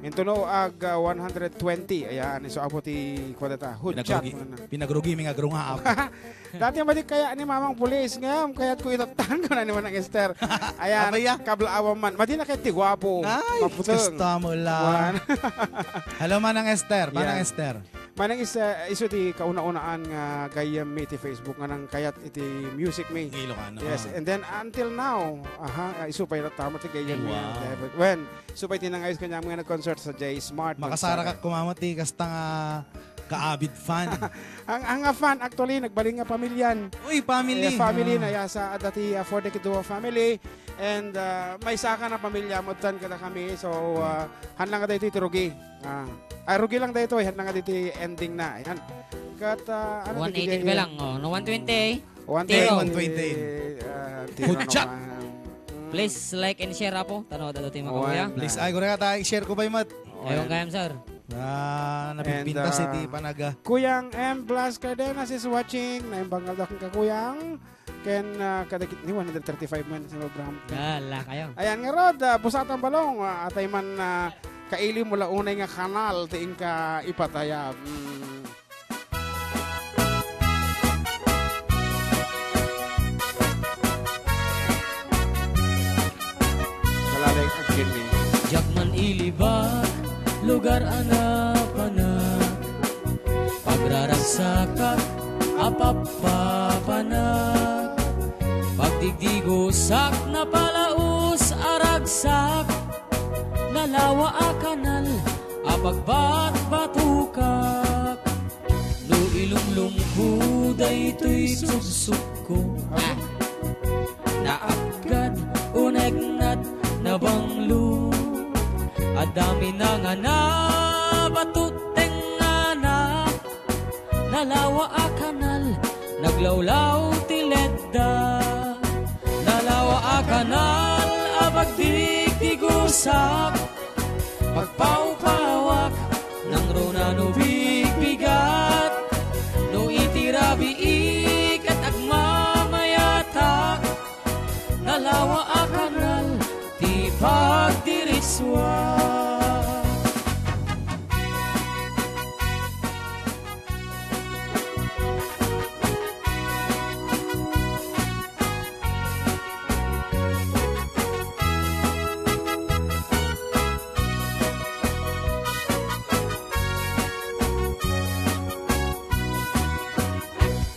Intuno ag 120. Ayan, so abot ti kwadata. Hudjat. Pinagrugi mga grunga. Dati ba di kaya ni mamang pulis ngayam kaya ko itatan ko na ni Manang Esther. Ayan, kabla man. Madi na kay ti gwapo. Maputong. Gusto mo lang. Hello Manang Esther. Manang Esther. Manang iso ti kauna-unaan nga gayam mi ti Facebook nga nang kayat iti music mi. Ilocano. Yes, and then until now, iso pa tama ti gayam mi. When iso pa tinangayos kanya mga nag-concert sa J Smart. Makasara ka kumamati kasta nga ka-avid fan. ang fan actually nagbaling nga pamilyan. Uy, family. Family na yasa dati for the Kiduwa family and may saka na pamilya mo tan kada kami. So hanlang ka dito iti rugi lang dito hanlang ka dito ending na. Ayan. Kat 180 ka lang no 120. 120. Hudjat. Please like and share po. Tanaw dato ti mga kuya. Please ay ko i-share ko ba mat. Ayun kayam sir. Napipintas iti panaga. Kuyang M. Blas Cardenas is watching. Naimbangal daw kang kakuyang. Ken kadakit ni 135 man sa program. Gala kayo. Ayan nga Rod, busatang balong. Atay man kaili mula unay nga kanal. Tiin ka ipataya. Kalalay agin ni. Jakman ilibat. Lugar anak-anak pagraragsakat apapapanak pagdigdigusak na palaus aragsak nalawa a kanal apagbat-batukak no ilumlum huday to'y suksuk ko naapgad unegnat na banglo at dami na nga na batuteng nga na nalawa a kanal naglawlaw tiledda nalawa a kanal abagdigdigusak pagpawpawak ng runa no bigbigat no itirabiik at agmamayatak nalawa a kanal ti pagdiriswa.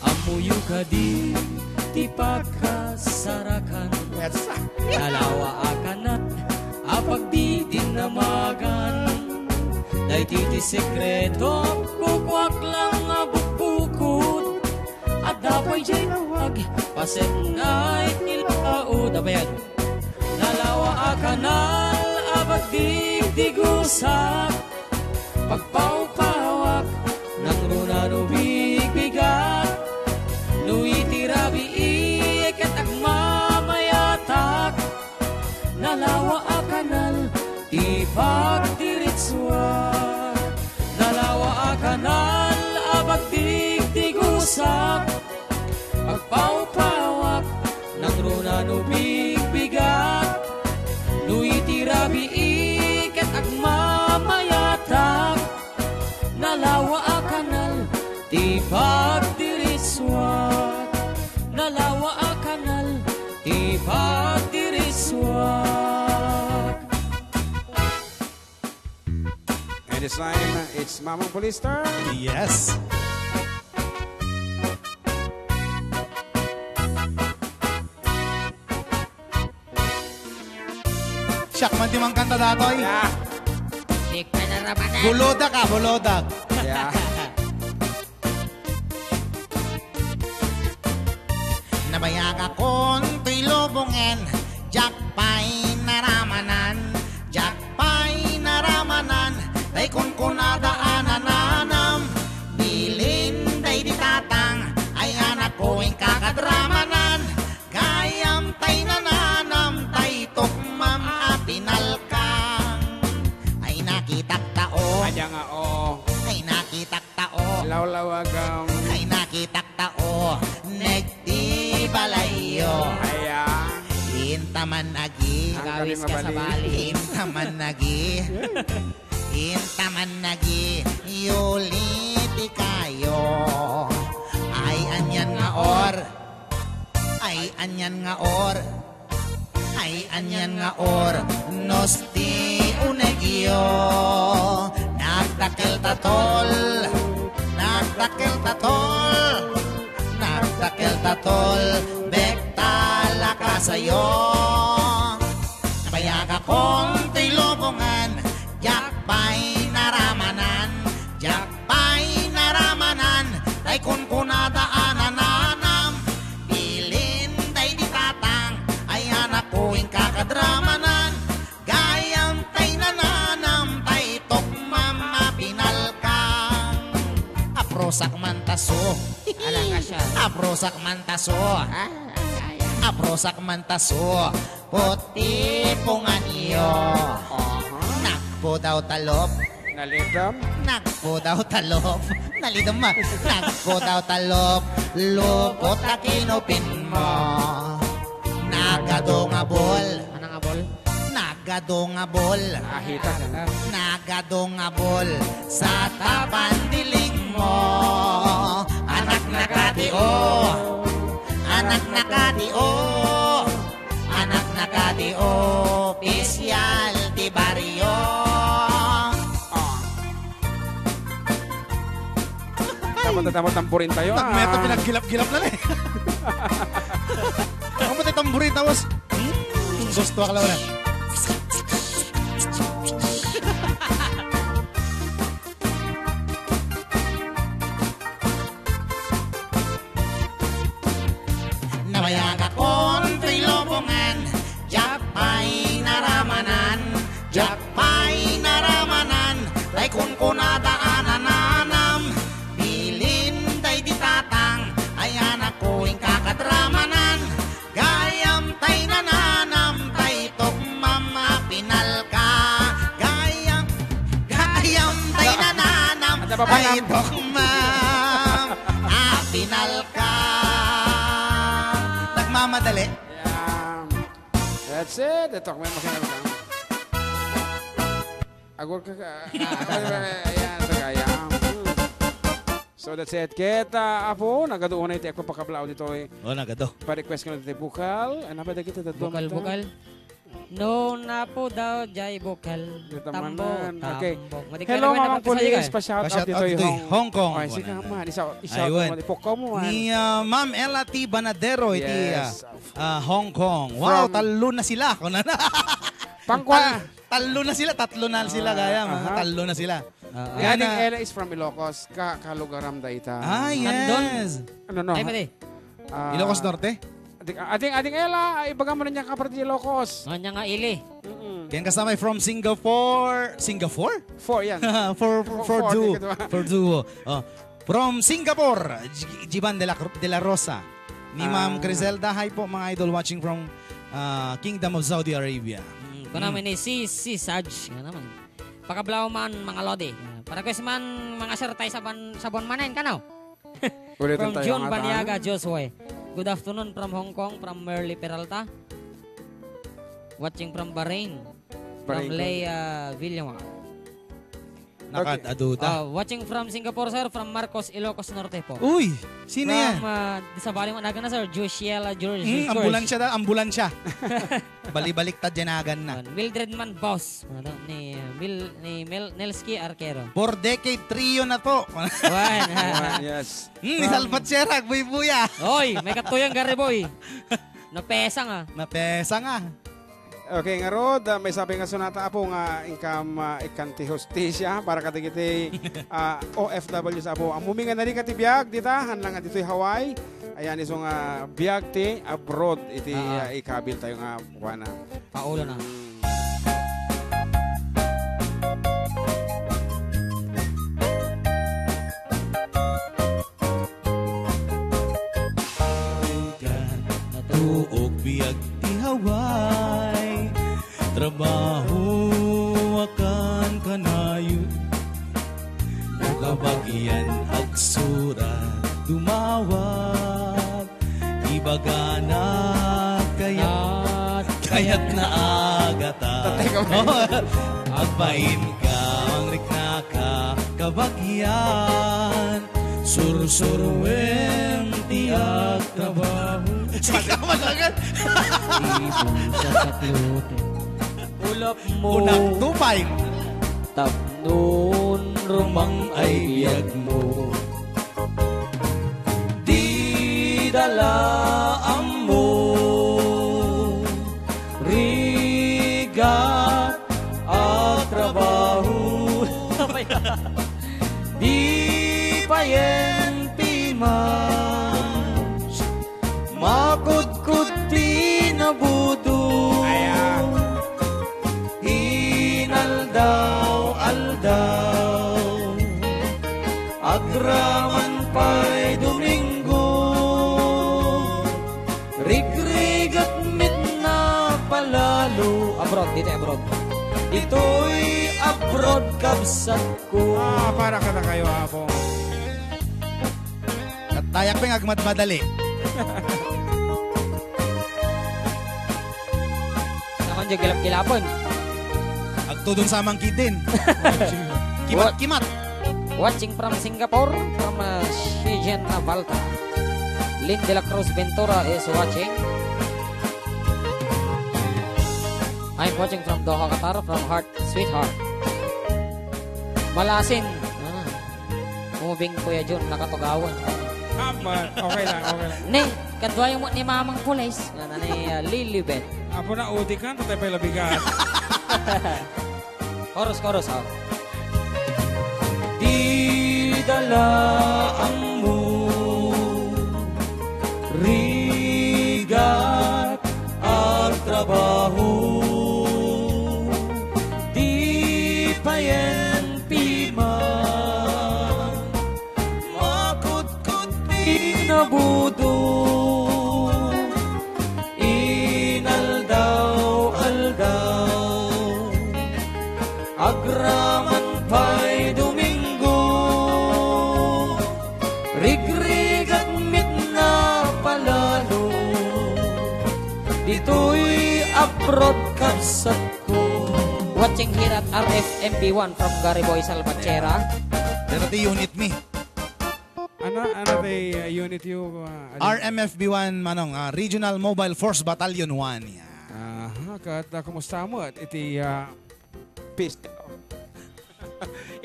Amuyo ka di ti pagkasarakan nalawa akanat apag di dinamagan dayti ti sekreto kukwak lang nga bukbukod at dapay jay nawag paset ngay ilaod abayan nalawa akanal apag digdigusak pagpawpawak ng runa no bigbigat no itirabiik at agmamayatak nalawa a kanal ti pagdiritswa nalawa a kanal abagdigdigusak pagpawpawak ng runa no bigbigat no itirabiik at agmamayatak nalawa a kanal ti pagdiriswat nalawa a kanal ti pagdiriswat. And this time, it's Mamang Police turn. Yes. Siyak man di mang kanta datoy. Yeah. Dik na narabanan. Bulodak ka, bulodak. Yeah. Nabayag akong tulubungin, jakpay naramanan, jakpay naramanan, day kun kunadaanananam, bilin day di tatang, ay anak ko yung kakadramanan, gayam tay nananam, tay tukmam apinalkang, ay nakitak tao, Aja nga o. ay nakitak tao, Lawlawagam. ay nakitak tao, negdi balayo. Aya. Hintaman agi. Agawis ka sa bali. Hintaman agi. Intaman nagi yuliti kayo. Ay anyan nga or. Ay anyan nga or. Ay anyan nga or. Nosti unegyo. Nagtakil tatol. Nagtakil tatol. Nagtakil tatol. Bektala ka sa'yo. Nabayag akong tilobongan. Jakpay naramanan. Jakpay naramanan. Tay kun kunadaanan nanam. Bilin tay ditatang. Ay anak ko'ing kakadramanan. Gayam tay nananam. Tay tokmam mapinalkang. Aprosak mantaso. Alang ka siya. Aprosak mantaso. Aprosak mantaso. Puti pungan iyo. Nakpo daw talop. Nalidam. Nakpo daw talop. Nalidam ma. Nakpo daw talop. Lupot na kinupin mo. Nagadongabol. Anang abol? Nagadongabol. Ahita ka na. Nagadongabol. Sa tapandiling mo. Anak na kadio. Anak na kadio. Anak na kadio. Opisyal di baryo. Dapat tampurin tayo. Nagmeta pinaggilap-gilap na eh. Ako mo tayo tamburin tapos. Gusto ka lang na. Nabayag akong trilobongan. Jakpay naramanan. Jakpay naramanan. Tay kun kunadaanan nanam. Bilin tay ditatang. Ay anak ko'ing kakadramanan. Gayam tay nananam. Tay tokmama pinalka. Gayam tay nananam. Tay tokmam pinalka. Nagmamadali. Yeah. That's it. Ito, may makinag ka. Agor ka ka. Ayan, ito kaya. So that's it. Kita, Apo, nagadoon na ito ako pakablao dito eh. O, nagado. Pa-request ko na ito bukal. Ano ba na kita? Bukal, bukal. No na po daw, jay bukal. Dito Tambo, man. tambo. Okay. Madik Hello ka naman mga naman police. kasali ka. Pa-shoutout Pa-shoutout dito dito yung Hong Kong. Ay, sige man. Isa Ayun. man. Ipokaw mo man. Ni Ma'am Ella T. Banadero, iti Yes. Hong Kong. Wow, From- talo na sila. Pangkwa. Talo na sila, tatlo na sila gaya. Talo na sila. Yan Yan Ella is from Ilocos. Kalugaram da ita. yes. Ano no? Ay, mali. Ilocos Norte. Ating Ella, ibaga mo na niya kapatid Ilocos. Nga nga ili. Yan kasama ay from Singapore. Singapore? 4 yan. for duo. For duo. Oh. From Singapore, Jiban de la Rosa. Ni Ma'am Criselda. Hi po mga idol watching from Kingdom of Saudi Arabia. Kung namin ni si Saj. Nga naman. Pakablaw man mga lodi. Para ko man mga sertay sabon manin kanaw. Ulitin From tayo June ang Baniaga, Josue. Good afternoon from Hong Kong, from Merly Peralta. Watching from Bahrain. From Bahrain. Leia Villamar. Nakadaduta. Watching from Singapore, sir, from Marcos Ilocos Norte po. Uy, sino yan? From, di sa bali mo naga na, sir, Joshella George. Ambulansya daw, ambulansya. Balibaliktad janagan na. Mildred Man Boss. Ano, ni Nelski Arquero. 4 decade trio na to. Juan. Yes. Ni Salvat Sierra, buy-buya. Oy, may katuyang gari boy. Napesa nga. Napesa nga. Okay, nga Rod, may sabi nga sunata po nga ikanti hostisya para katigiti OFW sa po. Ang muminga na rin katibiyag, dita, hanlang nga dito'y Hawaii. Ayan, isong biyag ti abroad, iti ikabil tayo nga buwana. Paulo na. Tuog biyag ti Hawaii, trabaho akan kanayo, kabagyan agsura dumawag, ibaga na kayat na agata. Agpain ka, ang riknaka, kabagyan. Sursurwem ti agtrabaho. Sige ka agad. Ibon sa saklute. Ulap mo. Unang tupay. Tapnon rumang ay biyag mo. Di dalaan mo. Rigat at trabaho. Di payenti mas makudkud di nabudo. Hinaldaw aldaw agraman pa'y Domingo. Rigrigat mit na palalo. Abroad, dito abroad. Ito'y abroad kabsat ko. Para ka na kayo, Apo. Tayak pa yung agmadmadali. Naman dyan kilap-kilapon. Agtudong sa mangkitin. Kimat-kimat. Watching from Singapore, from Shijen Navalta. Lynn de la Cruz Ventura is watching. I'm watching from Doha, Qatar, from Heart Sweetheart. Malasin. Moving Kuya Jun, nakatugawan. Okay lang, okay lang. Ne, kadwayo mo ni Mamang Pulis. Nga ni Lilibet. Apo na, udi ka, patay pa yung labigat. Chorus, ha. Di dalaan mo rigat at trabaho. Di payenti man makudkod di nabudo. Inaldaw agraman pa'y Domingo. Rigrigat mit na palalo. Dito'y abroad kabsat ko. Watching here at RFMB1 from Gariboy Salvatierra. Pero ti unit me. Ano the unit you? RMFB1 manong, Regional Mobile Force Battalion 1. Yeah. Kumusta mo? At iti peace.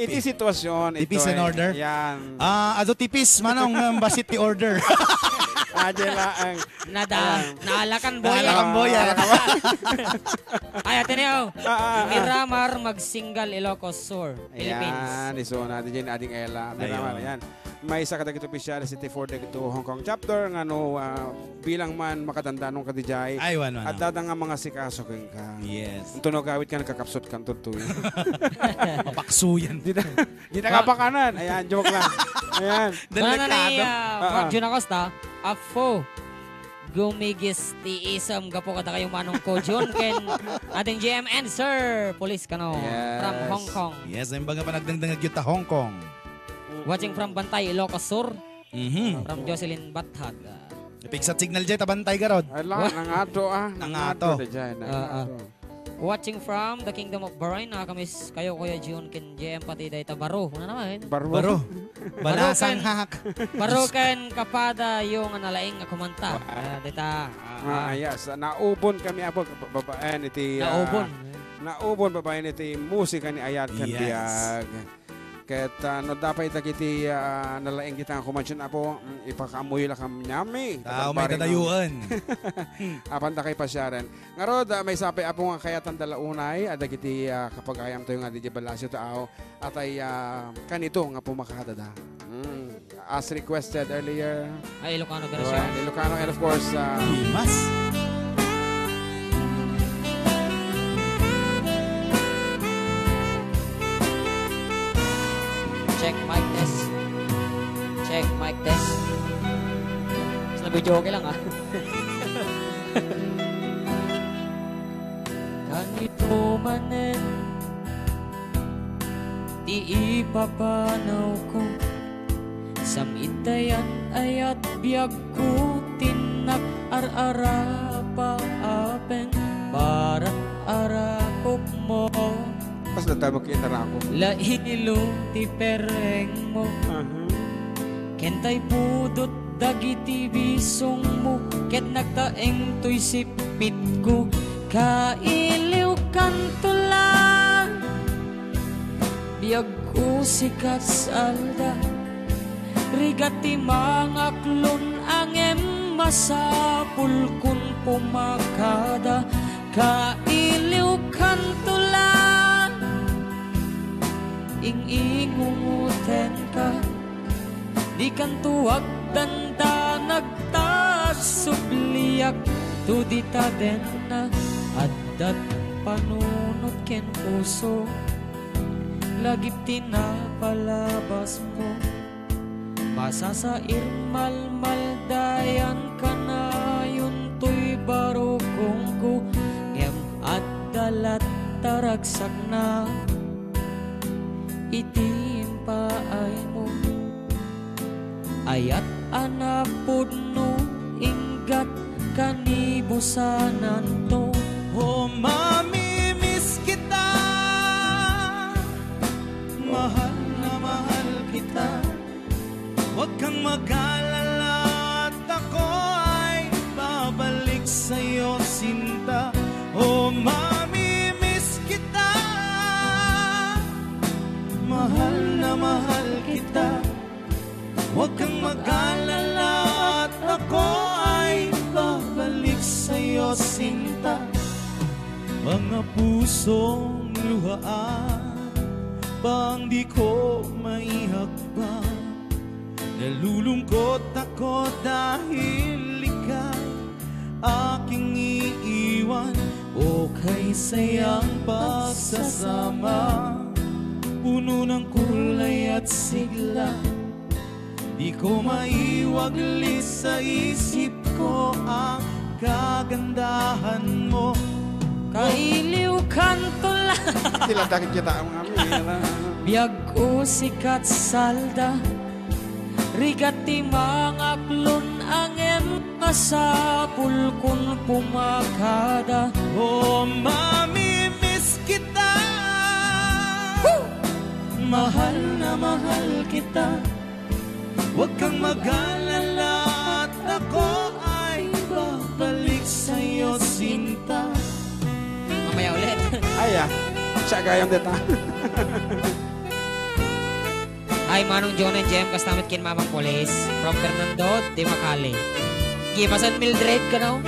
Iti sitwasyon. Tipis in order? Yan. Ado tipis manong basit ti order. Adela ang... Naalakan boya. Naalakan boya. Ay, atiniyaw. Miramar Magsingal Ilocos Sur, Philippines. Ayan, iso natin dyan ating Ella. Miramar, ayan. May isa katagit opisyal City for the Hong Kong chapter nga no bilang man makatanda nung kadijay Ay, wano. at dadang nga mga sikaso keng ka. Yes. Kung tunogawit ka nakakapsot kang tutoy. Papaksuyan. Di na kapakanan. Ayan, joke lang. Ayan. Delikado. Jun Acosta, Afo. Gumigis ti isam gapo kada kayong manong ko Jun ken ating GMN sir police kano from Hong Kong. Yes, ang baga pa nagdangdangag yun ta Hong Kong. Watching from Bantay Ilocos Sur from Jocelyn Bathag. Pigsat signal dyan, tabantay garod. Ala, nangato Nangato. Watching from the Kingdom of Bahrain, nakakamis kayo Kuya Jun ken GM pati day ta Baro. Ano naman? Baro. Balasang hak. Baro ken kapada yung nalaing nga kumanta. Dita. Yes, naubon kami apo babaen iti naubon babaen iti musika ni Ayat Kandiag. Ket no dapat itakiti nalaing kita kumansyon apo ipakamuy la kam nyami. Tao may dadayuan. Apan ta kay pasyaran. Ngarod may sapi apo nga kayatan dalaunay adagiti kapag ayam tayo nga di balasyo tao atay kanito nga pumakadada. As requested earlier. Ay Ilocano version. Ilocano and of course Dimas. Check mic test. Check mic test. Mas nag-joke lang Kanito manen di ipapanaw ko samitayan ayat biyag ko tinak ar-ara pa apen para arakop mo Pas na tayo magkita ako. Lahilo ti pereng mo. Kentay pudot dagiti bisong mo. Ket nagtaeng to'y sipit ko. Kailiw kantulan. Biyag ko sikat salda. Rigati mga klon angem masapul kun pumakada. Kailiw kantulan. Ing-ingunguten ka. Di kan tuwag danda nagtasubliak. Tudita den na adat panunot ken puso. Lagip tinapalabas mo. Masasair malmaldayan ka na. Yun to'y barukong ko. Ngem at dalat taragsak na. Itimpaay mo. Ayat anapod no. Ingat kanibusanan to. Oh, mamimiss kita. Mahal na mahal kita. Huwag kang mag-alala at ako ay babalik sa'yo, sinta. Oh, mamimiss kita. Mahal na mahal kita. Huwag kang mag-alala at ako ay babalik sa'yo, sinta. Mga pusong luhaan, bang di ko maihagban. Nalulungkot ako dahil ika'y aking iiwan. O kay sayang pagsasama, puno ng kulay at sigla. Di ko maiwaglit sa isip ko ang kagandahan mo. Kailiw kantulan. Sila dakit kita ang mga Biyag ko sikat salda. Rigati mga klon angem masapul kun pumakada. Oh, mamimiss kita. Mahal na mahal kita. Huwag kang mag-alala at ako ay babalik sa'yo, sinta. Mamaya ulit. Ay, siya gayong dita. Ay, Manong John and Jem, kastamit kin Mamang Police. From Fernando, di Makali. Gimasan Mildred ka na.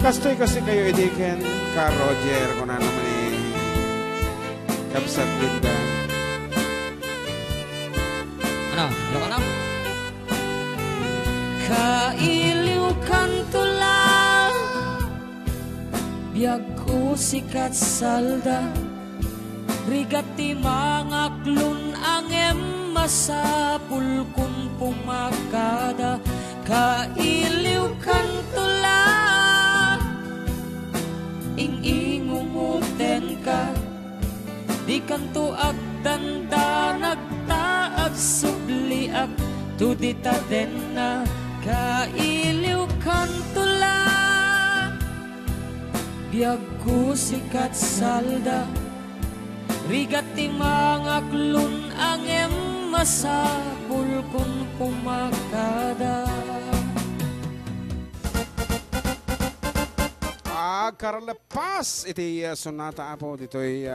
Kastoy kasi kayo idikin ka Roger kung na naman Kapsat Linda. Ano? Ano ka na? Kailiw kantulan. Biyag ko sikat salda. Rigati mga klon angem masapul kun pumakada. Kailiw kantulan. Ing-ingunguten ka. Di kanto ag danda nagtaag subliak. Tudita den na kailiw kantulan. Biyag ko sikat salda. Rigati mga klon angem masapul kun pumakada. Karlepas iti sonata apo dito'y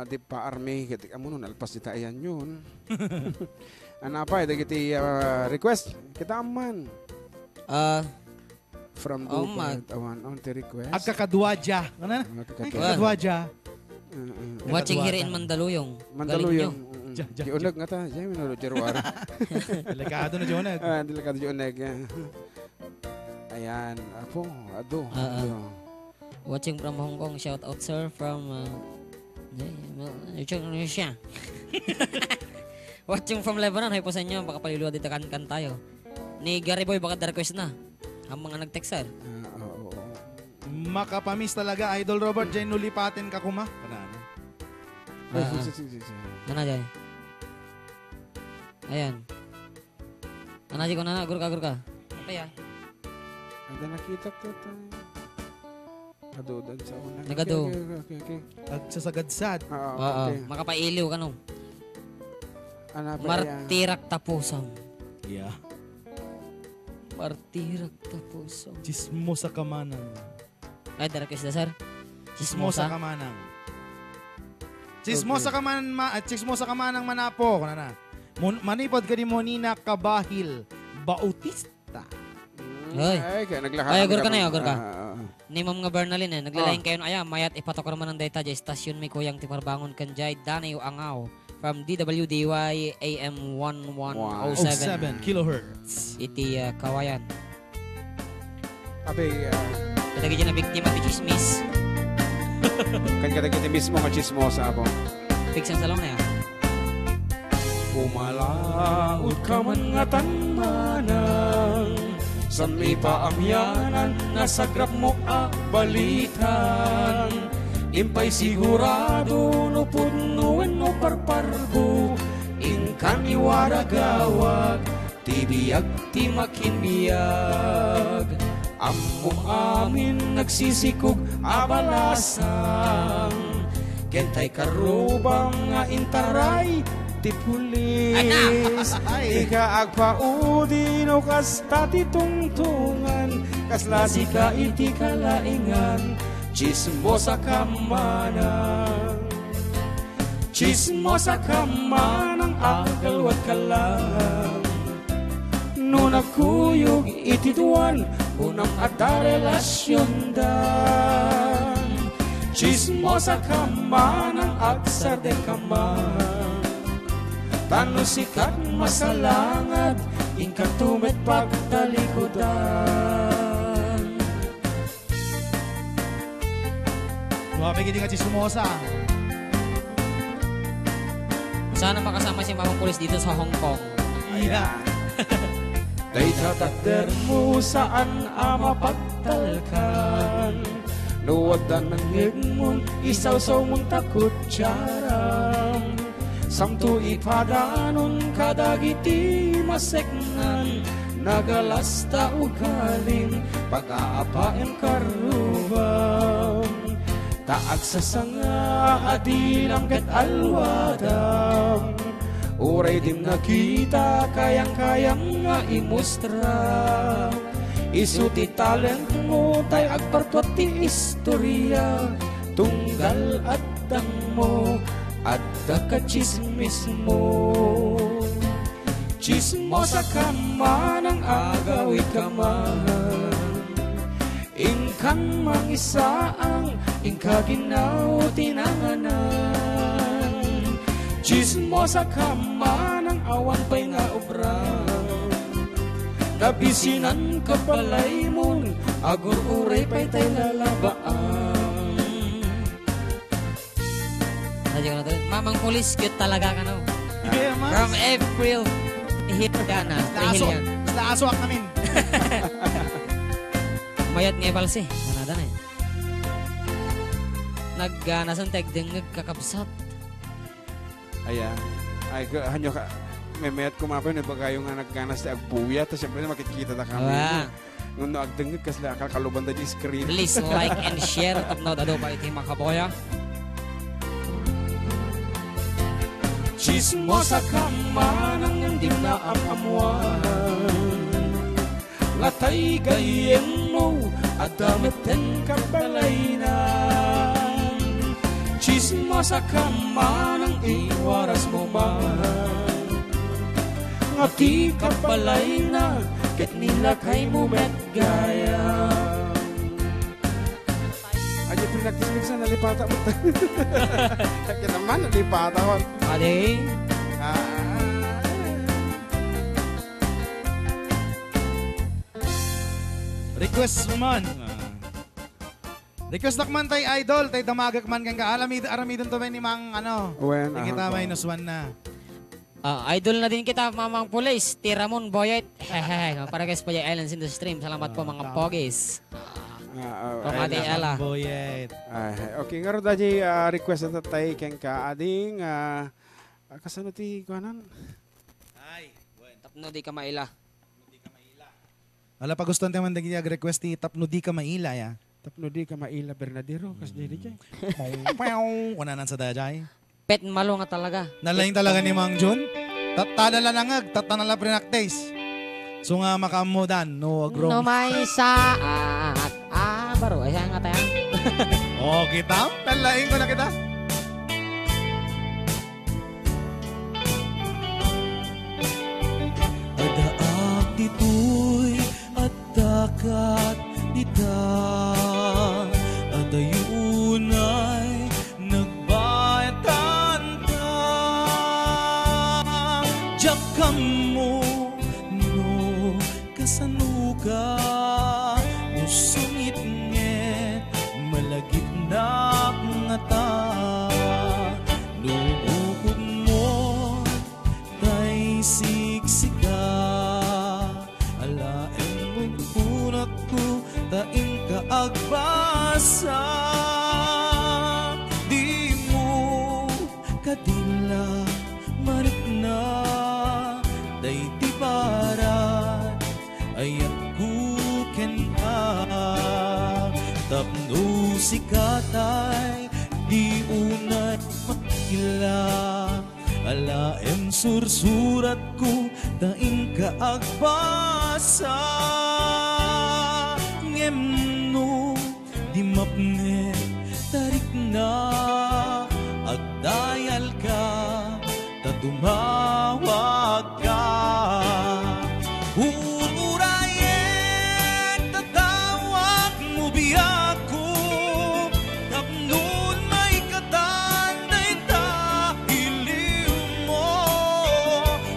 di pa army kiti amuno nalpas di tayan yun. Anapa iti request kita aman. From Dubai awan on ti request. Agkakadwadya. Ano na? Agkakadwadya. Watching here in Mandaluyong. Mandaluyong. Diunag nga ta. Diyan minuro Jerwar. Delikado na Jonag. Delikado Jonag. Ayan, apo, ado. Watching from Hong Kong, shout out sir from Indonesia. Watching from Lebanon, hay po sa inyo, baka palilua dito kan tayo. Ni Gary Boy, baka request na. Ang mga nag-text sir. Makapamis talaga, Idol Robert, dyan nulipatin ka kuma. Mana dyan? Ayan. Ano dyan ko na, agur ka. Apa ya? Dan nakita ko tayo. Kadudan sa una. Nagado. Okay. Agsasagadsad. Oo, Okay. makapailiw ka no. Ano pa yan? Martirak tapusam. Yeah. Martirak tapusam. Chismosa kamanang. Ay, darakis na, sir. Chismosa Chismosa. kamanang. Chismosa kamanang manapo. Kuna na. Manipod ka di mo nina kabahil. Bautista. Ay, kaya naglakad. Ay, agor ka na, agor ka. Ah. Ni Ma'am nga Bernalyn naglalain kayo na mayat ipatok naman ng data dyan stasyon may kuyang timarbangon kanjay danay angaw from DWDY AM 1107 7 kilohertz. iti kawayan. Abi, Kadagi dyan na biktima ti chismis. kan kita mismo nga chismosa ako. Pigsang salong na yan. Pumalaot ka man nga tanmanang san may paamyanan nasagrap mo balitan impay sigurado no punuin no parparbo ingkan iwaragawag tibiyag ti makinbiyag ammo amin nagsisikog abalasang kentay karubang nga intaray ti pulis ika agpaudi no kasta ti tungtungan kaslasi ka iti kalaingan chismosa kamanang chismosa kamanang agalwat kalang no nagkuyog iti duwan unang ada relasyon dan chismosa kamanang agsarde kaman tano sikat masalangad ingkang tumet pagtalikodan. Wapay gini nga chismosa. Sana makasama si Mamang Pulis dito sa Hong Kong. Yeah. Day tatakder mo saan ama pagtalkan luwadan ng higmon isaw-saw mong takot tiyaram samto ipadanon kadagiti maseknan nagalasta ugaling pag-aapain karubang taag sa sanga adilang ket alwadam uray dim nakita kayang-kayang nga imustra isuti talent mo tay agpartuat ti istorya tunggal at dang mo at ka chismis mo chismosa ka man ang agawit ka man ingkan mangisaang ingka ginaw tinanganan chismosa ka man ang awan pa'y nga obrang nabisinan ka balay mon agur uray pa'y tay lalabaan. Mamang Pulis, cute talaga ka no. Yeah, mas. From April, hit ka na. Basta aswak namin. Mayat nga balse. Manada na eh. Nasantek dengeg kakabsat. Ayan. Ay, hanyo ka. May mayat kumapin, iba kayo nga nagganas na agbuya, tapos siyempre na makikita na kami. Nung naagdengeg, kasi kaluban na di screen. Please like and share. Tapnaw dado pa iti makaboya. Chismosa ka man ang hindi na amamuan ngatay gayem mo at damitin ka balaynan chismosa ka man ang iwaras mo man ngati ka balayna ket nilakay mo met gaya aja pinagtislig sa nalipata mo kaya naman nalipata ko Ade. Request man. Request nakman tay idol, tay damagak man kang aramidon to ni mang ano. When, Kita may nuswan na. Idol na din kita, Mamang Pulis. Tiramon Boyet. Hehehe. Para guys pa yung Islands in the Stream. Salamat po mga pogis. Pamati ala. Boyet. Okay, nga rin dahil request na tatay keng ka ading kasano ti kuanan? Ay, bueno. Tapno di ka maila. Ala pa gusto naman request ti tapno di ka maila ya. Tapno di ka maila Bernadero kas DJ. Wala nan sa dajay. Pet malo nga talaga. Nalaing talaga ni Mang Jun. Tatanala langag, tatanala prinaktays. So nga makamudan, no agrong. No may saat. Baro. Ay, nga tayo. Oh, kita? Nalaing ko na kita. Adaak dito'y at dakat dita. Adayunay nagbayatan ta. Diyak kamo no kasanuga. Usungit nget malagit na nga ta. Nuukod mo tay siksika. Alaen mong punat ko taing kaagbasa. Di mo kadila marit na day di barat ayat kuken ka. Tapno si katay di unay makila. Alaem sursurat ko taing kaagbasa. Ngemno di mapne tarik na agdayal ka tatumawag ka. Ururayen tatawag mo biyak ko. Tapnon may katanday ta iliw mo.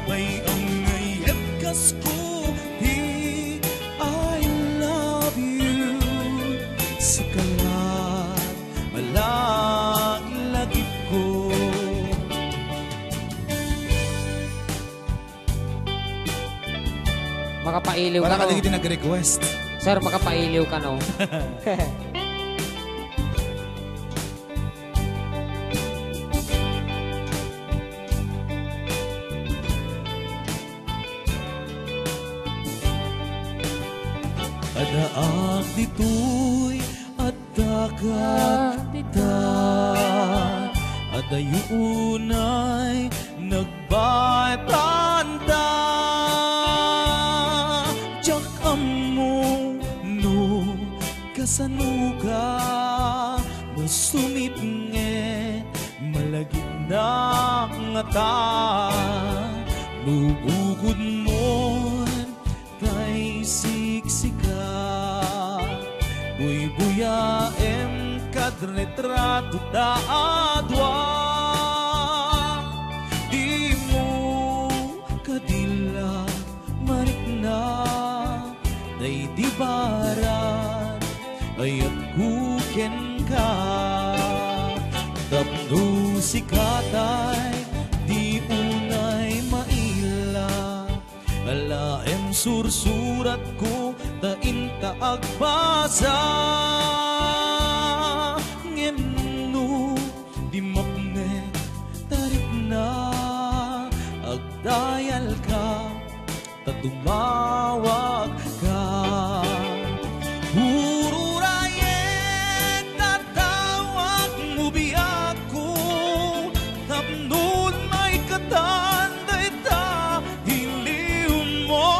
May angayet kas ko di I love you. Sikalat malaglagip ko. Makapailiw Wala ka ka no. din nag-request. Sir, makapailiw ka no. Adaak dito'y at dagat dita. Adayunay nagbaytan ta. Diyak amo no kasanuga. Musumit nget malagit na nga ta. Lubugod mo kay siksika. Buy-buyaem kad retrato ta adwa. Di mo kadila marik na day di barat ayat kuken ka. Tapno si katay di unay maila. Alaem sursurat ko tain kaagbasa. Ngemno di mapne tarik na agdayal ka tatumawag ka. Ururayen tatawag mo biyak ko. Tapnon may katanday ta iliw mo.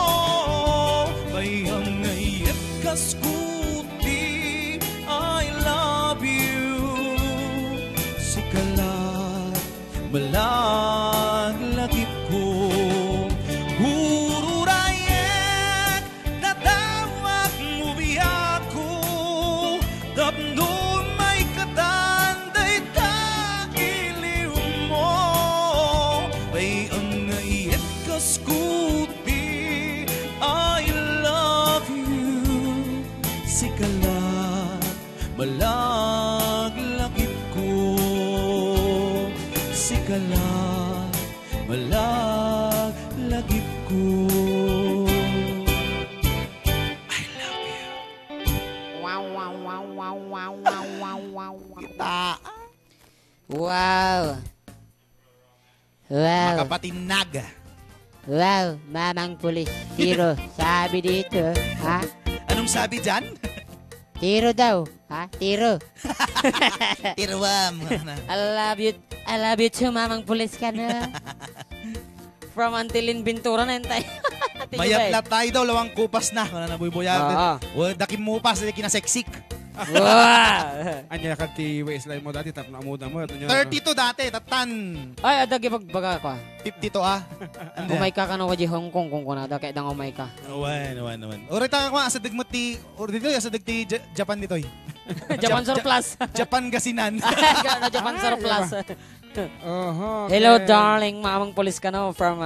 Bayang ngayet kas kuti I love you. Sikalat malaglagip ko. Ururayen tatawag mo biyak ko. Tapnon may katanday ta iliw mo. Bayang ngayet kas kuti I love you. Sikalat malaglagip ko. Sikalat malaglagip ko. I love you. Wow, wow, wow, wow, wow, wow, wow, wow, wow. Kita. Wow. Wow. Makapatinag. Wow, mamang pulis. Tiro, sabi dito. Ha? Anong sabi dyan? Tiro daw. Ha? Tiro. Tirwam. I love you too, mamang pulis ka na. From Antilin Bintura na yun tayo. Mayatlat tayo daw, lawang kupas na. Kung na nabubuyagan. Oo. Wala dakim mo pa, sa kinaseksik. Wow! Anya ka ti waistline mo dati, tap na amuda mo. 32 dati, tatan. Ay, ada gipagbaga ko. 50 to ah. Umay ka no waji Hong Kong kung kunada kay dang umay ka. Naman. Uri tayo ko, asa dagmo ti, uri dito, asa dag ti Japan dito. Japan surplus. Japan gasinan. Japan surplus. Okay. Hello darling, mamang pulis ka no from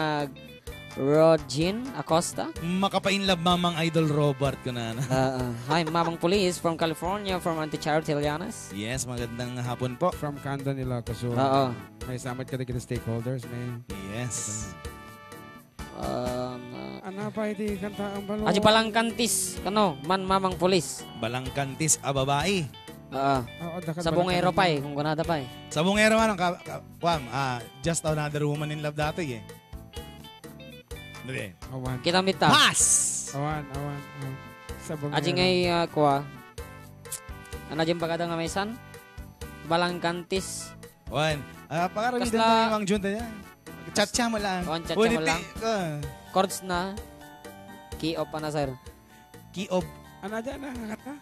Rodin Acosta. Makapainlove mamang idol Robert ko na. Hi, mamang pulis from California from Anticharo Tilianas. Yes, magandang hapon po. From Kanda nila kasi Oo. may samat ka kita stakeholders, may. Yes. Ano pa iti kanta ang balo? Aji palang kantis kano man mamang pulis. Balangkantis a babae. Oo. dakat Sa bungero pa eh, kung kunada pa eh. Sa bungero man ang just another woman in love dati eh. Dali. Awan. Kita mita. Mas! Awan. Sa bungero. Aji ngay kuha. Ano dyan bagada nga may san? Balang kantis. Wan. Pakarami din Kasla- tayo yung junta niya. Chat-cha mo lang. Oh, chat-cha mo lang. Uh, Chords na. Key off pa na sir. key of Ano dyan na kata?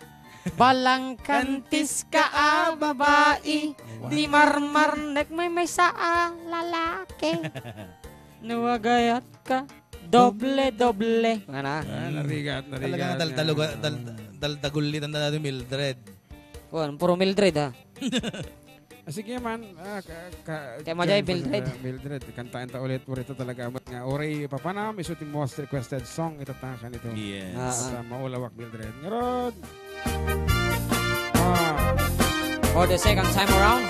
Balang kantis ka babae. Di marmarnek may saa lalaki. Nuwagayat ka. Doble. Nga Narigat. talaga daldagulit ang dado Mildred. puro Mildred ha. Sige man. Kaya majay Mildred. Mildred. Kantaan ta ulit po rito talaga. Amat nga. Oray papanam. Iso ti most requested song. Itatakan ito. Yes. Sa maulawak Mildred. Ngarod. For the second time around.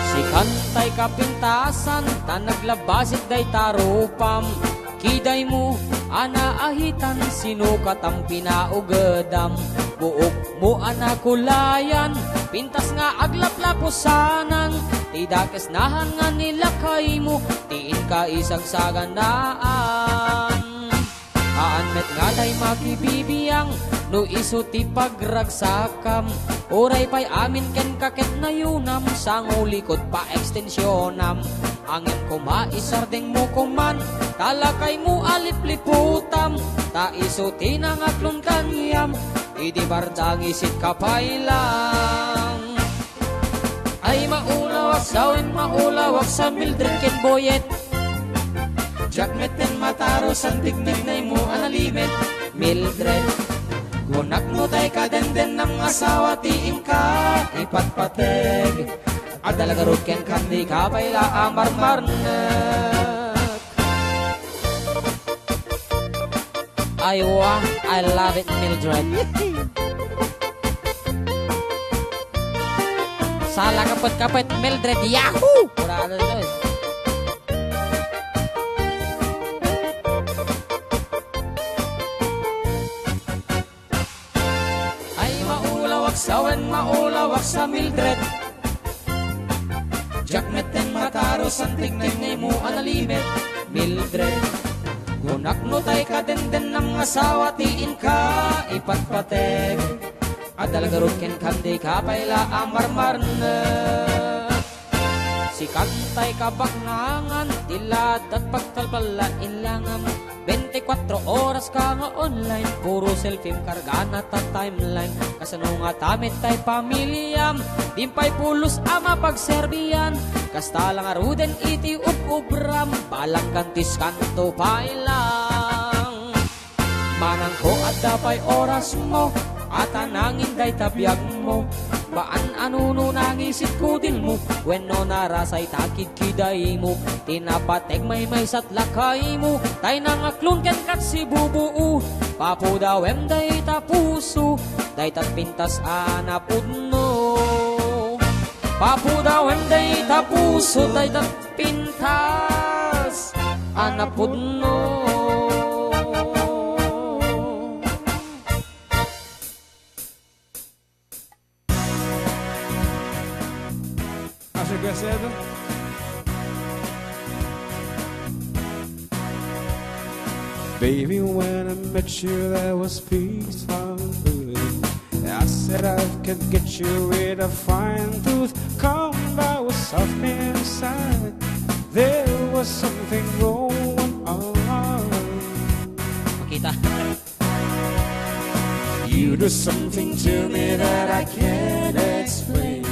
Si kantay kapintasan, tanaglabasit day tarupam. Kiday mo, anaahitan, sinukat ang pinaugadam. Buok mo anakulayan, pintas nga aglaplapusanan. Tidakes nahan nga nilakay mo, tiin ka isang saganaan. Aanmet nga day makibibiyang, no iso ti pagragsakam. Oray pa'y amin ken kaket na yunam, sangulikot pa ekstensyonam. Angin ko maisardeng mo kuman, talakay mo alipliputam. Ta iso tinangaklon kanyam, idi bardang isit kapailang. Ay maulawak sawin maulawak sa Mildred ken Boyet. Jakmet ken mataro santig nignay mo analimit. Mildred, gunak mo tay kadenden ng asawa tiim ka ipatpateg. At talaga ken kandi ka paila amarmarnak. I love it Mildred. Salah kapit-kapit Mildred, yahoo! Kurado ito eh. Ay maulawak sawen, maulawak sa Mildred. Jakmet ten mataro santig na mo analimit. Mildred, gunak no tay kadenden ng asawa tiin ka ipatpateg. Adalagarot ken kandi kapaila amarmarna. Si kantay kabaknangan tiladat pagkalpala ilangam. 24 oras ka nga online, puro selfie kargana ta timeline. Kasano nga tamit tay pamilyam, dimpay pulos ama pagserbiyan. Kasta lang aruden iti ubram, balang kantis kanto pailang. Manang ko at dapay oras mo, at anangin day tabiyag mo. Baan anuno nangisit ko din mo, when no narasay takid kiday mo. Tinapatek may sat lakay mo, tay nangaklon ken kat si bubuo. Papo dawem day tapuso, day tat pintas anapudno. Papo dawem day tapuso, day tat pintas anapudno. requested. Baby, when I met you, there was peaceful. I said I could get you with a fine tooth comb. I was soft inside. There was something going on. Makita. You do something to me that I can't explain.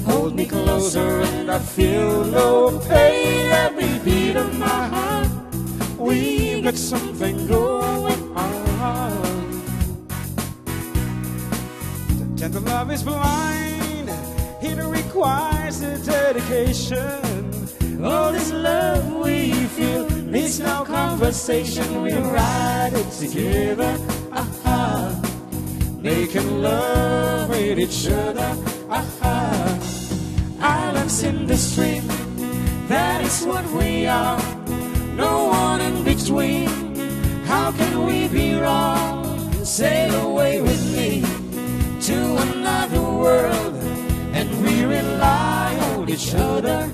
Hold me closer and I feel no pain. Every beat of my heart, we've got something going on. Gentle love is blind, it requires a dedication. All this love we feel needs no conversation. We ride it together, making love with each other. Islands in the stream, that is what we are. No one in between. How can we be wrong? Sail away with me to another world, and we rely on each other,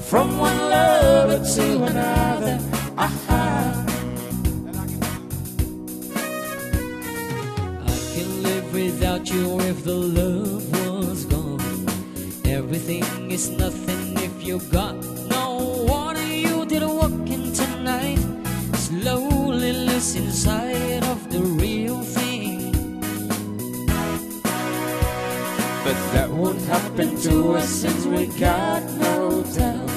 from one lover to another, I can live without you if the love was gone. Everything is nothing if you got no one. You did walking tonight, slowly losing sight of the real thing. but that won't happen to us since we got no doubt.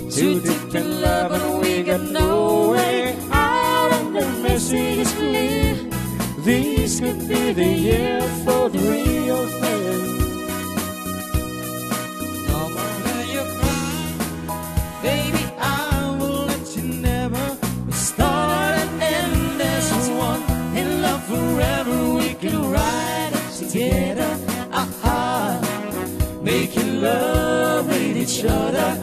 Too deep in love and we got no way out, and the message is clear. This could be the year for the real thing. No more will you cry, baby, I will let you never. We start and end as one, in love forever we can ride it together, making love with each other,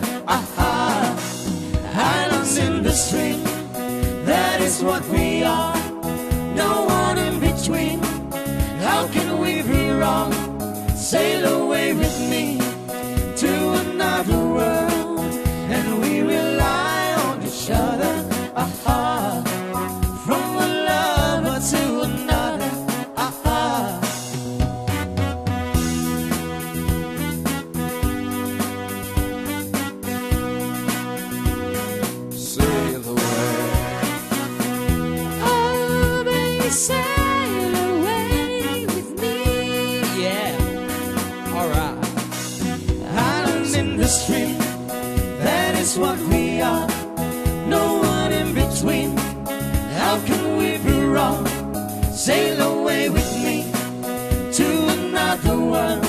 islands in the stream, that is what we are. No one in between. How can we be wrong? Sail away with me to another world, and we rely on each other, from one lover to another, Sail away. Oh, baby, sail away with me. Yeah, alright. Islands in the stream, that is what we are. No one in between. How can we be wrong? Sail away with me to another world,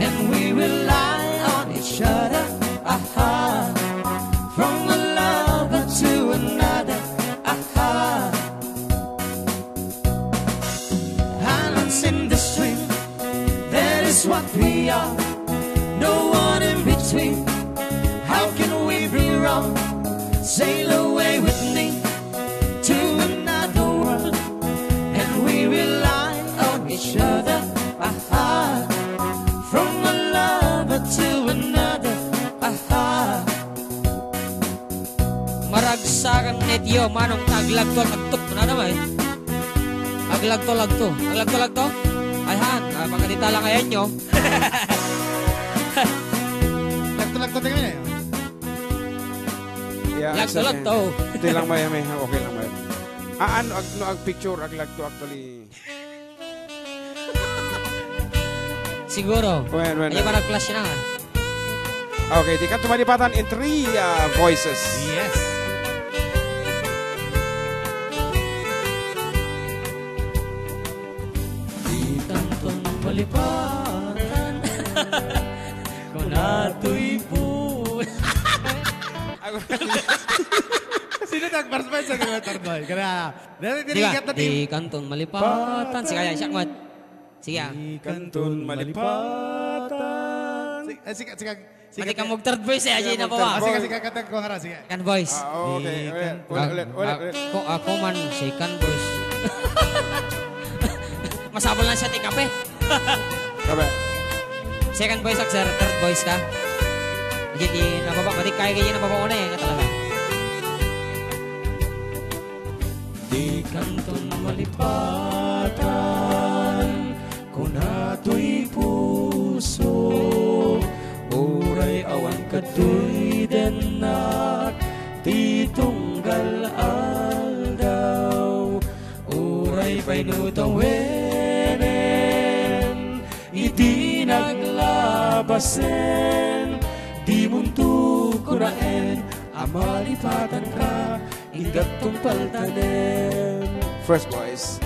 and we rely on each other, from one lover to another, Islands in the stream, that is what we are. No one in between. How can we be wrong? Sail away with me to another world, and we rely on each other, from one lover to another, Maragsakan netyo manong taglagto agtok na naman. Aglagto. Ay han, pagkatita lang kayan nyo. Lagto tingin eh. Yeah, Lagto. Ito lang may okay lang may. Ano ag picture aglagto actually. Siguro. When. Hindi ko nag-flash na nga. Okay, di ka tumalipatan in 3 voices. Yes. Di kantong palipatan kung nato'y po. Sino nag-first sa third boy? Kaya, dinigat na team. Di kantong malipatan. Sige, yan, siya mat. Sige. Kanton malipatan. Sige. Mati ka mag third voice eh, Ajay na pa ba? Sige, kata ko nga sige. Kan voice. Okay. Ulit. Ako man, second voice. Masabol lang siya, tikape. Sabi. Second voice ak sir, third voice ka. Jadi nababa, mati kaya kaya nababa una eh, talaga. Di kanton malipatan, kung nato'y puso, uray awan kato'y denak, titunggal aldaw, uray pa'y nutawenen, iti naglabasen, di muntu kuraen, amalipatan ka, ingat tumpaltanen. First voice.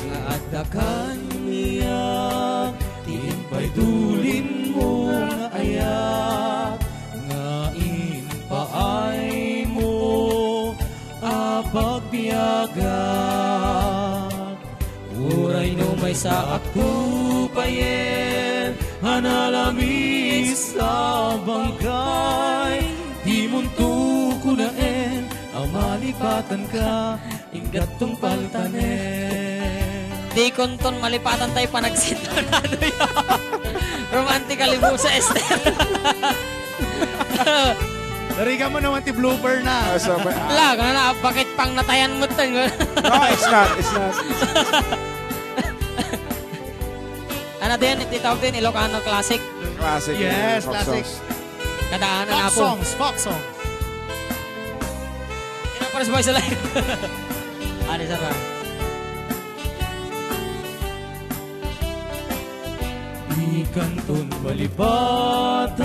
Nga adakan niya, tiimpay dulin mo nga ayak, nga impaay mo, apagbiagak. Uray no may sa ako payen, hanalamis sa bangkay, di muntu kunaen, amalipatan ka, ingat tumpaltanen. Di konton malipatan tayo panagsinto na doon. Romantically mo sa Esther. Nariga mo naman ti blooper na. Wala, na bakit pang natayan mo tayo? No, it's not. It's not. Ano din, ititawag din, Ilocano Classic. Classic. Yes, folk classic. songs. Kadaanan na Folk po. songs, folk songs. Inaparas boys alive. Ano sa pa? Di kanton malipatan,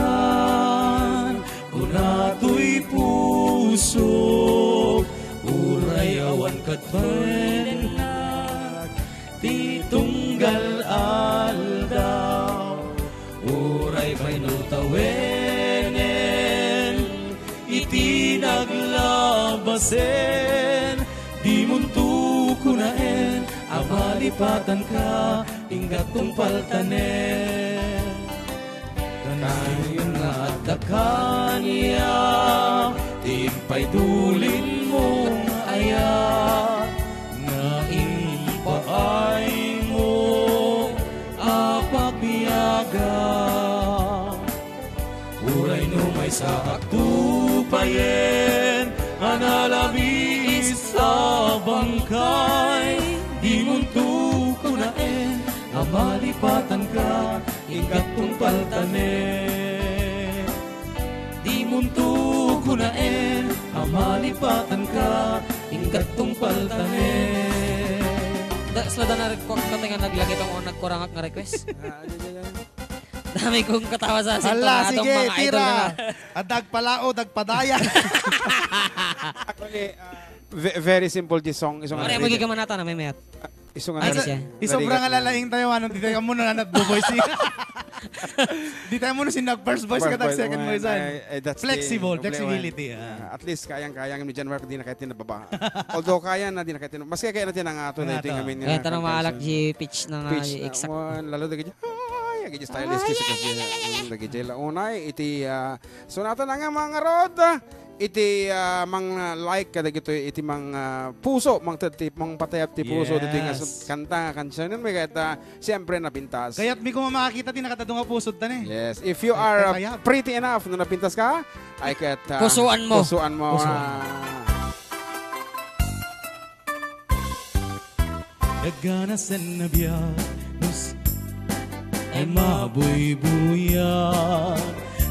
kung nato'y puso, uray awan katpanak, titunggal aldaw, uray pa'y nutawenen, iti naglabasen, di muntu kunaen, amalipatan ka, ingat tumpaltanen. Kanayon nga adakan niya, timpay dulin mo ayak, nga impaay mo, apagbiagak. Uray no may sa aktupayen, analabis sa bangkay, di muntu kunaen, amalipatan ka, ingat tumpaltanen. Di muntu kunaen, amalipatan ka, ingat tumpaltanen. Sila na request ko nga naglagay pang nagkurangak nga request. Dami kong katawa sa sinto Hala, na atong sige, mga idol tira. na. At dagpalao, dagpadaya. Actually, very simple this song. Pare, magigaman natin na may mayat. Isong Ay, siya. Isobrang alalaing tayo, anong di tayo muna na nag-voice. Di tayo muna sinag-first voice ka second voice. Flexible, flexibility. At least kayang-kayang ni January di na kahit tinababa. Although kaya na di na kahit tinababa. Maski kaya natin ang ato na ito yung amin. Kaya tanong maalak di pitch na nga Pitch exact. lalo dagi ay agi stylist kasi dagi jela unay iti sunatan na nga mga rod iti mang like kada gito iti mang puso mang patayap ti puso dito nga kanta kansyon may kahit siyempre napintas. Kaya't mi ko makakita ti nakatadong nga pusod tan eh. Yes, if you are pretty enough na napintas ka ay kahit Pusuan mo. Pusuan mo. Naganasan na biyagos ay mabuy-buyan,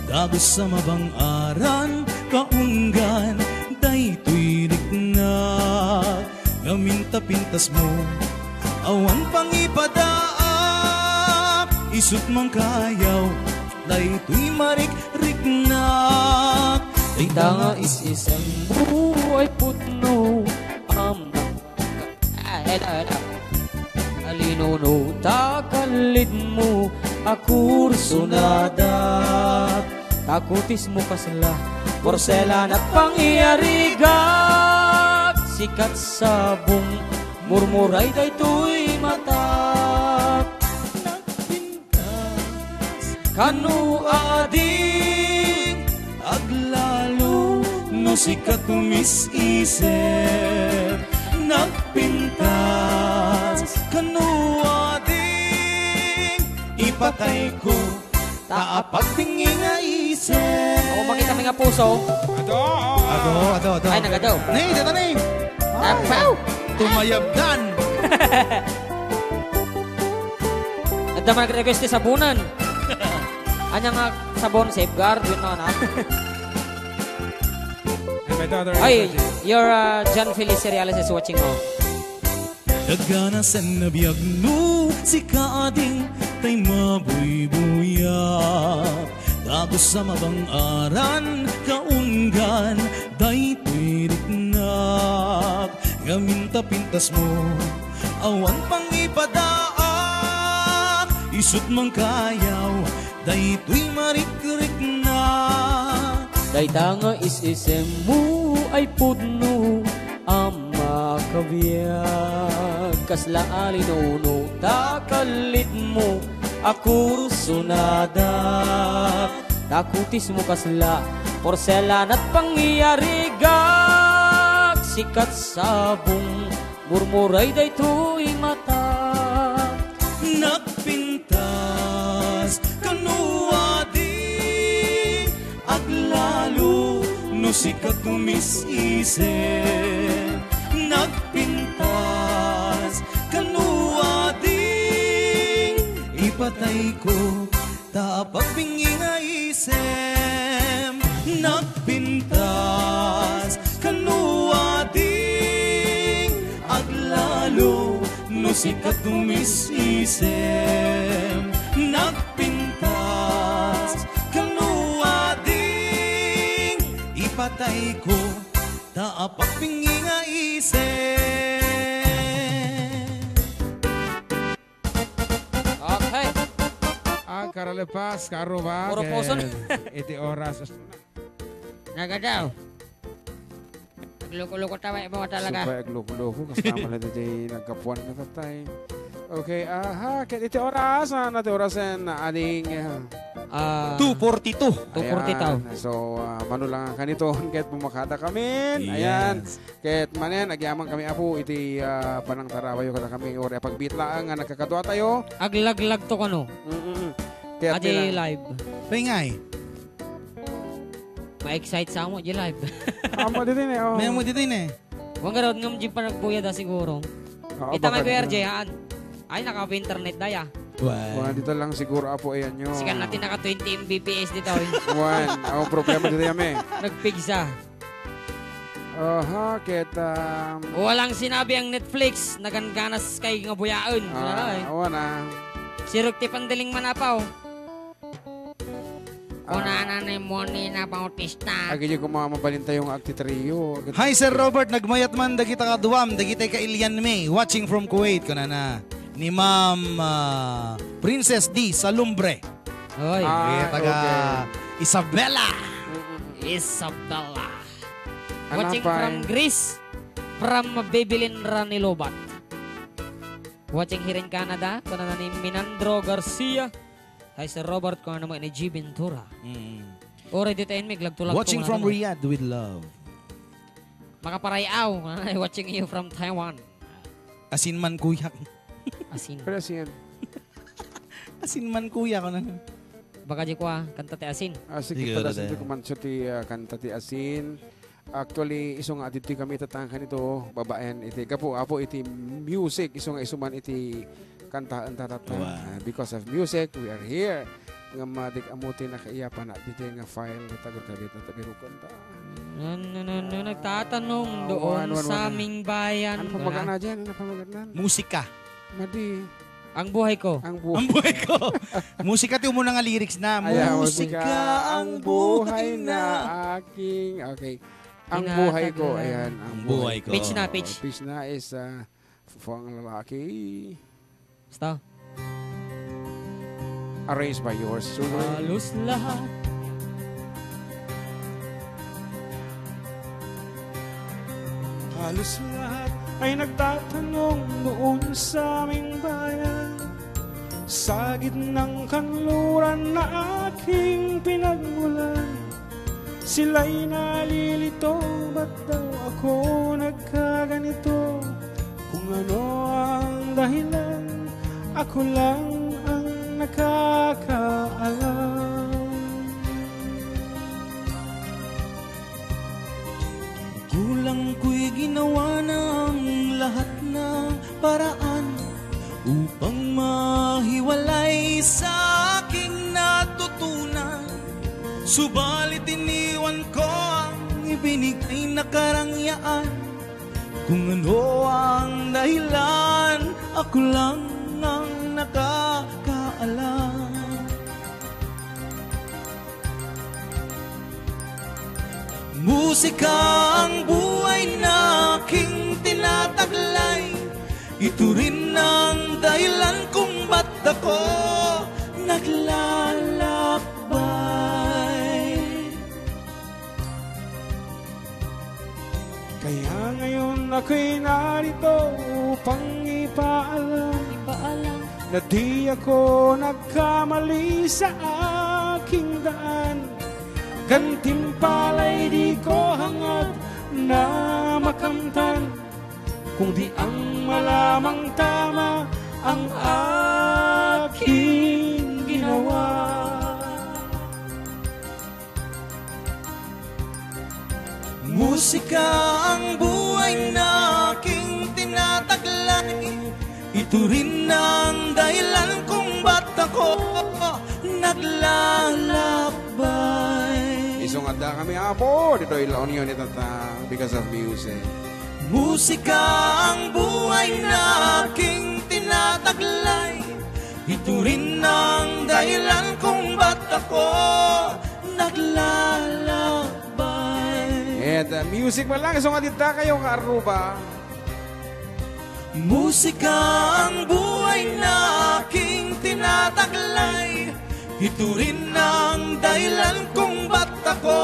dagos sa mabang-aran kaunggan daytoy rikna, ngaminta-pintas mo awan pangipadaak, isut mang kayaw daytoy marik-rikna, Ita nga is-isang buhay putno alinuno takalid mo akurso nadat takutis mo kasla porselan at pangyarigak sikat sabong murmuray daytoy matak nagpintas kanu ading aglalo no sikat tumis-isip nagpintas kanu ading ipatay ko, taapak bingi nga isip. Ako makita mga puso. Ado. Ay, nagadaw. Nay, dito nay. Apaw! Tumayabdan. Nagda man nag-request sa sabunan. Anya nga sabon, safeguard, yun na. And my daughter Ay, is your John Felice Reales is watching mo. Dagana sa nabiyag no, si kaading tay mabuy-buya. Dago sa mabang-aran, kaunggan, day tuiriknak. Gaminta pintas mo, awan pang ipadaak. Isut mang kayaw, day tuy marik-rik na. Day tanga is-isem mo ay pudno, ama kabiyag. Kasla alinuno, takalit mo, ako sunada. Takutis mo kasla, porselan at pangyarigag. Sikat sabong, murmuray day tuy mata. Nagpintas, kanuadi, aglalo, no sikat tumisise. Nagpintas, kanuadi, ipatay ko, tapak bingi nga isem. Nagpintas, kanuadi, aglalo, no sikat tumisisem. Nagpintas, kanuading, ipatay ko, taapak pingi nga isem. Okay. karalepas, karo ba? Puro puso na. Iti oras. Nagadaw. Loko-loko tawa mo talaga. Supaya loko-loko. Kasama na dito nagkapuan na tatay. Okay, ket iti oras. Nati orasen na aning... 2:42. 2:40 So, manulang kanito. Ket pumakata kami. Ayan. Ket manen, agyaman kami apo. Iti panang tarawayo kada kami. Or pagbitlaan nga nagkakadwa tayo. Aglaglag to kano. Ket Adi live. Pingay. Ma-excite sa mo, di live. Amo dito ni. May mo dito eh. Huwag nga ngam di pa nagbuya da siguro. Ita may PRJ haan. Ay, naka-internet daya. Mga dito lang siguro apo ayan nyo. Sikan natin naka 20 Mbps dito. Juan, ako problema dito yame. Nagpigsa. Ket... Walang sinabi ang Netflix. Naganganas kay nga buyaon. Awa na. Si Rukti Pandaling Manapaw. Una na ni Moni na Bautista. Agi ko mabalintay yung aktitriyo. Hi Sir Robert, nagmayat man dagita kaduam, dagita ka Ilian May, watching from Kuwait ko na. Ni Ma'am Princess D Salumbre. Oy. Taga Isabela. Isabella. Ano Watching pa? from Greece. From Babylon Ranilobat. Watching here in Canada. Kuna na ni Minandro Garcia. Hi Sir Robert, kung ano mo ni G. Ventura. Ore dito en miglagtulag. Watching from Riyadh with love. Makaparayaw. Watching you from Taiwan. Asin man kuya. Asin. Pero siyan. Asin man kuya ko na. Baka di ko kanta ti asin. Sige, Sige, pada Rode. sa kumanso ti kanta ti asin. Actually, iso nga dito kami tatangkan ito, babaen iti kapo apo iti music, iso nga isuman iti kantaan tatata. Because of music, we are here. Nga madik amuti na kaiyapan na dito nga file tagot kabit na tabi kanta. Nagtatanong doon sa aming bayan. Ano pamagana dyan? Ano pamagana? Musika. Madi. Ang buhay ko. Ang Ang buhay ko. Musika ti mo na nga lyrics na. Musika ang buhay na. aking. Okay. Ang buhay ko. Ayan. Ang buhay ko. Pitch na, pitch. Pitch na is for ang lalaki. Basta. Arranged by yours truly. Halos lahat. Halos lahat ay nagtatanong noon sa aming bayan. Sa gitnang kanluran na aking pinagmulan, sila'y nalilito, ba't daw ako nagkaganito? Kung ano ang dahilan, ako lang ang nakakaalam. Kulang ko'y ginawa ng lahat ng paraan upang mahiwalay sa aking natutunan. Subalit iniwan ko ang ibinigay na karangyaan. Kung ano ang dahilan, ako lang ang nakakaalam. Musika ang buhay na aking tinataglay. Ito rin ang dahilan kung ba't ako naglalakbay. Kaya ngayon ako'y narito upang ipaalam na di ako nagkamali sa aking daan. Gantimpala'y di ko hangad na makamtan, kung di ang malamang tama ang aking ginawa. Musika ang buhay na aking tinataglay. Ito rin ang dahilan kung ba't ako naglalakbay. Isong anda kami apo, dito ilaw niyo nito because of music. Musika ang buhay na aking tinataglay. Ito rin ang dahilan kung ba't ako naglalakbay. And music mo lang, isong adita kayo ka Aruba. Musika ang buhay na aking tinataglay. Ito rin ang dahilan kung ba't ako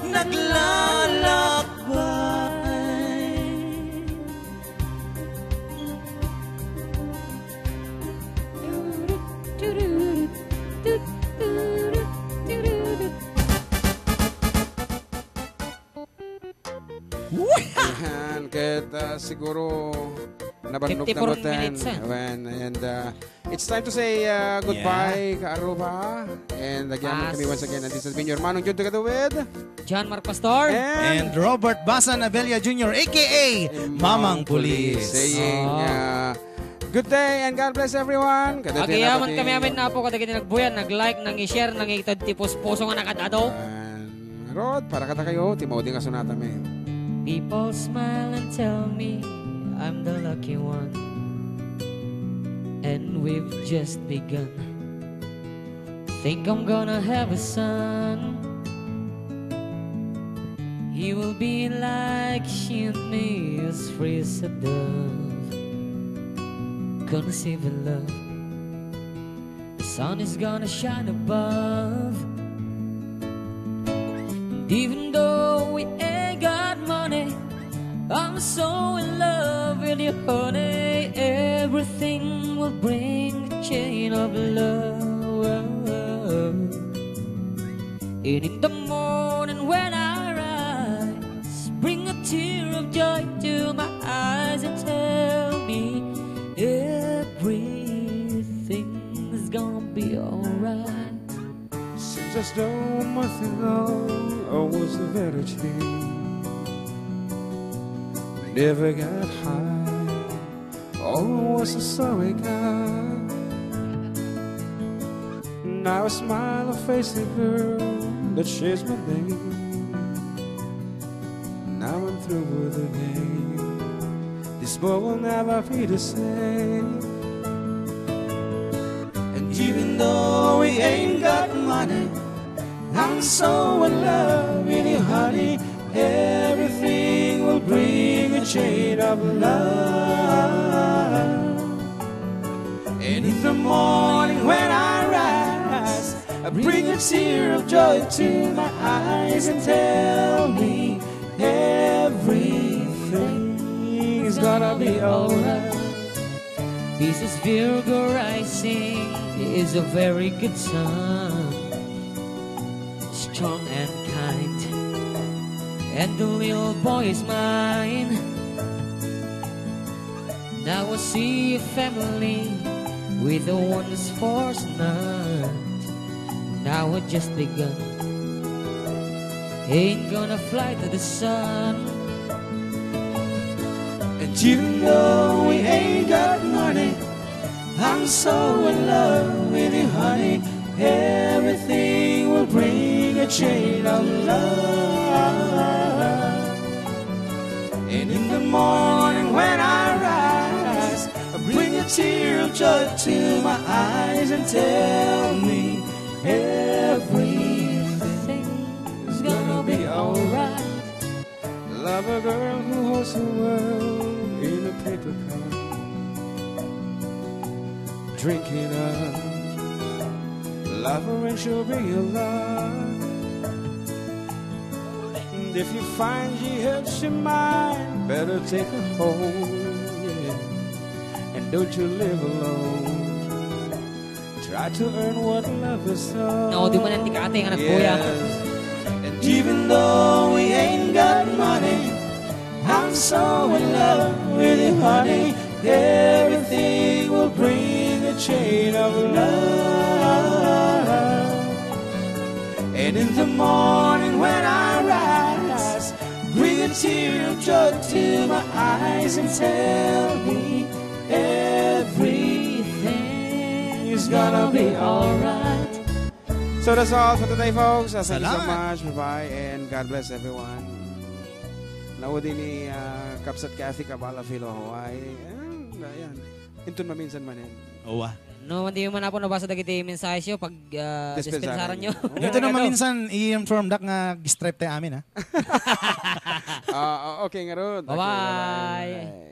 naglalakbay. Ayan, kahit siguro nabandog 54 na butan. minutes, And it's time to say goodbye, ka Aruba. And again, kami once again, and this has been your Manong Jun together with John Mark Pastor. And Robert Basa Nabella Jr. a.k.a. Mamang Pulis. Saying, good day and God bless everyone. Agayaman kami amin na po kadagiti nagbuyan, nag-like, nang i-share, nang itad tipos puso nga nakadado. Rod, para kata kayo, Timothy nga sunata me. People smile and tell me I'm the lucky one, and we've just begun. Think I'm gonna have a son. He will be like she and me, as free as a dove. Gonna save a love. The sun is gonna shine above. And even though we ain't got money, I'm so in love with you, honey. Everything will bring a chain of love. And in the morning when I rise, bring a tear of joy to my eyes and tell me everything is gonna be alright. Seems as though a month ago I was a virgin, never got high, always a sorry guy. Now I smile and face a girl that shares my name. Now I'm through with the game. This boy will never be the same. And even though we ain't got money, I'm so in love with you, honey. Everything will bring a chain of love. And in the morning when I rise, I bring a tear of joy to my eyes and tell me everything is gonna be alright. This is Virgo rising, he is a very good son, strong and kind, and the little boy is mine. Now I see a family with the ones forced night. Now it just begun. Ain't gonna fly to the sun. And even though we ain't got money, I'm so in love with you, honey. Everything will bring a chain of love. And in the morning when I rise, I bring a tear of joy to my eyes and tell me everything's gonna be alright. Love a girl who holds the world in a paper cup, drinking up. Love her and she'll bring you love. And if you find she helps your mind, better take her home, yeah. And don't you live alone. Try to earn what love is all. No, di mo na hindi ka ating anak kuya. And even though we ain't got money, I'm so in love with you, honey. Everything will bring a chain of love. And in the morning when I rise, bring a tear of joy to my eyes and tell me everything is gonna be alright. So that's all for today, folks. Thank you so much. Bye-bye and God bless everyone. Naudi ni Kapsat Kathy Kabala Philo Hawaii. Ayan. Intun maminsan man yan. Owa. No, hindi man ako nabasa dagiti mensahe siyo pag dispensaran nyo. Ito naman minsan i-inform dak nga gistripe tayo amin ha. Okay nga ron. Bye-bye.